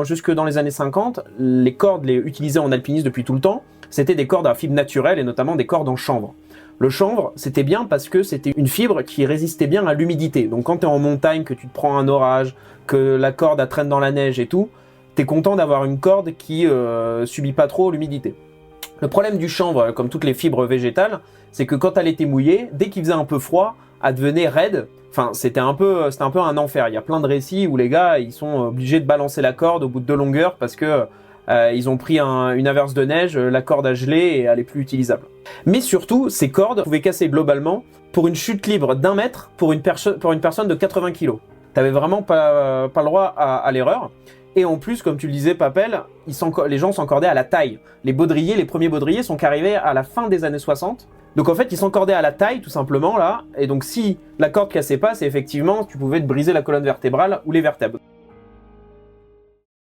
jusque dans les années 50, les cordes utilisées en alpinisme depuis tout le temps, c'était des cordes à fibre naturelle et notamment des cordes en chanvre. Le chanvre, c'était bien parce que c'était une fibre qui résistait bien à l'humidité. Donc quand tu es en montagne, que tu te prends un orage, que la corde elle traîne dans la neige et tout, tu es content d'avoir une corde qui subit pas trop l'humidité. Le problème du chanvre, comme toutes les fibres végétales, c'est que quand elle était mouillée, dès qu'il faisait un peu froid, elle devenait raide. Enfin, c'était un peu un enfer. Il y a plein de récits où les gars, ils sont obligés de balancer la corde au bout de 2 longueurs parce que ils ont pris une averse de neige, la corde a gelé et elle est plus utilisable. Mais surtout, ces cordes pouvaient casser globalement pour une chute libre d'1 mètre pour une personne de 80 kg. T'avais vraiment pas le droit à l'erreur. Et en plus, comme tu le disais, Papel, les gens s'encordaient à la taille. Les premiers baudriers sont arrivés à la fin des années 60. Donc en fait, ils s'encordaient à la taille, tout simplement, là. Et donc si la corde cassait pas, c'est effectivement, tu pouvais te briser la colonne vertébrale ou les vertèbres.